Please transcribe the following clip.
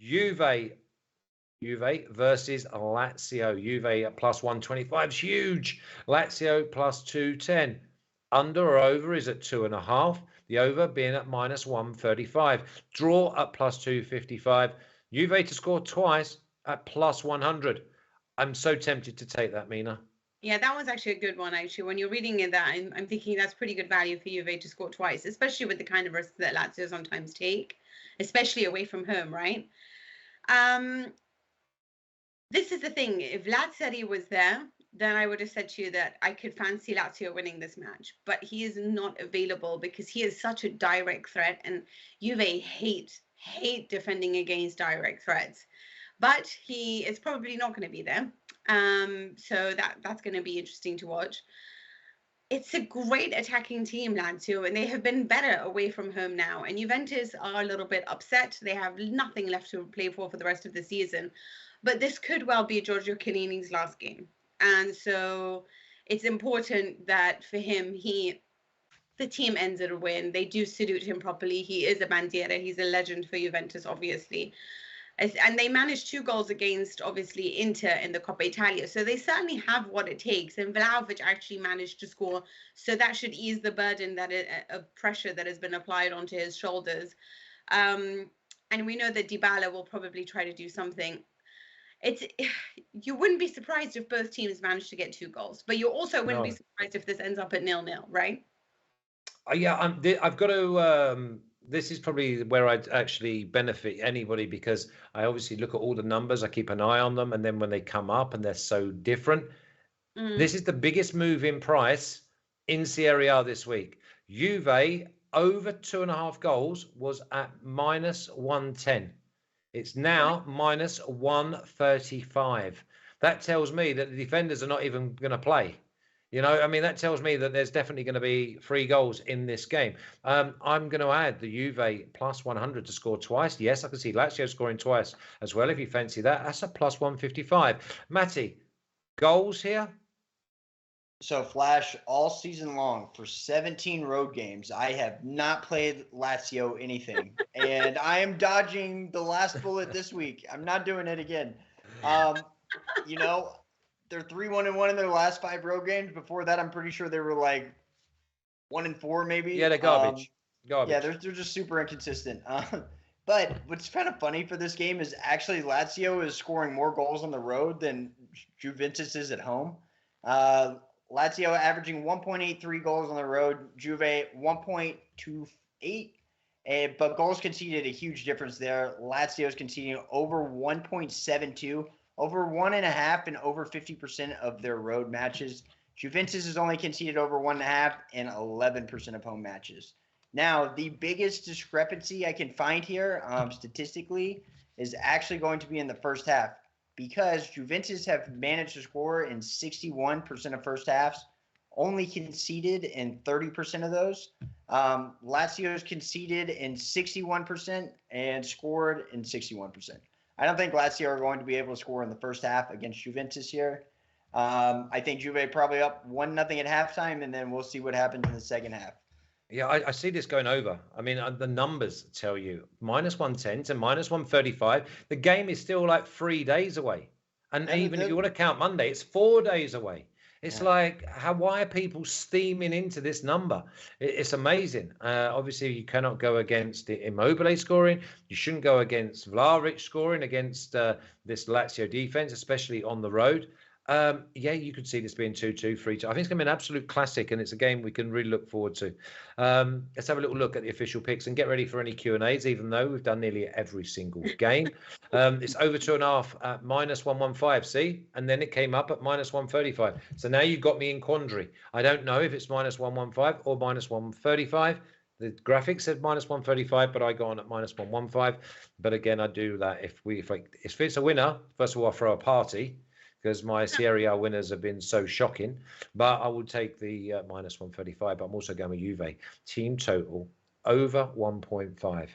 Juve versus Lazio. Juve at plus 125 is huge. Lazio plus 210. Under or over is at 2.5. The over being at minus 135. Draw at plus 255. Juve to score twice at plus 100. I'm so tempted to take that, Mina. Yeah, that was actually a good one, actually. When you're reading it, that I'm thinking that's pretty good value for Juve to score twice, especially with the kind of risks that Lazio sometimes take, especially away from home, right? This is the thing. If Lazio was there, then I would have said to you that I could fancy Lazio winning this match. But he is not available because he is such a direct threat, and Juve hate defending against direct threats. But he is probably not going to be there. So that's going to be interesting to watch. It's a great attacking team, Lazio, and they have been better away from home now. And Juventus are a little bit upset. They have nothing left to play for the rest of the season. But this could well be Giorgio Chiellini's last game. And so it's important that for him, the team ends in a win. They do salute him properly. He is a bandiera. He's a legend for Juventus, obviously. And they managed 2 goals against, obviously, Inter in the Coppa Italia. So they certainly have what it takes. And Vlahovic actually managed to score. So that should ease the burden of pressure that has been applied onto his shoulders. And we know that Dybala will probably try to do something. You wouldn't be surprised if both teams managed to get 2 goals. But you also wouldn't be surprised if this ends up at 0-0, right? Yeah, I've got to... this is probably where I'd actually benefit anybody, because I obviously look at all the numbers. I keep an eye on them. And then when they come up and they're so different, this is the biggest move in price in Serie A this week. Juve over 2.5 goals was at minus 110. It's now minus 135. That tells me that the defenders are not even going to play. That tells me that there's definitely going to be 3 goals in this game. I'm going to add the Juve plus 100 to score twice. Yes, I can see Lazio scoring twice as well. If you fancy that, that's a plus 155. Matty, goals here? So, Flash, all season long for 17 road games, I have not played Lazio anything. And I am dodging the last bullet this week. I'm not doing it again. They're 3-1-1 in their last 5 road games. Before that, I'm pretty sure they were like 1-4 maybe. Yeah, they're garbage. Yeah, they're just super inconsistent. But what's kind of funny for this game is actually Lazio is scoring more goals on the road than Juventus is at home. Lazio averaging 1.83 goals on the road, Juve 1.28. But goals conceded, a huge difference there. Lazio is conceding over 1.72. Over 1.5 and over 50% of their road matches. Juventus has only conceded over 1.5 and 11% of home matches. Now, the biggest discrepancy I can find here statistically is actually going to be in the first half, because Juventus have managed to score in 61% of first halves, only conceded in 30% of those. Lazio has conceded in 61% and scored in 61%. I don't think Lazio are going to be able to score in the first half against Juventus here. I think Juve probably up 1-0 at halftime, and then we'll see what happens in the second half. Yeah, I see this going over. I mean, the numbers tell you minus 110 to minus 135. The game is still like 3 days away. And even if you want to count Monday, it's 4 days away. It's like, why are people steaming into this number? It's amazing. Obviously, you cannot go against the Immobile scoring. You shouldn't go against Vlahovic scoring against this Lazio defense, especially on the road. You could see this being 2-2, 3-2. I think it's going to be an absolute classic, and it's a game we can really look forward to. Let's have a little look at the official picks and get ready for any Q&As, even though we've done nearly every single game. It's over 2.5 at minus 115, see? And then it came up at minus 135. So now you've got me in quandary. I don't know if it's minus 115 or minus 135. The graphics said minus 135, but I got on at minus 115. But again, I do that if it's a winner. First of all, I'll throw a party, because my Serie A winners have been so shocking. But I would take the minus 135. But I'm also going with Juve. Team total over 1.5.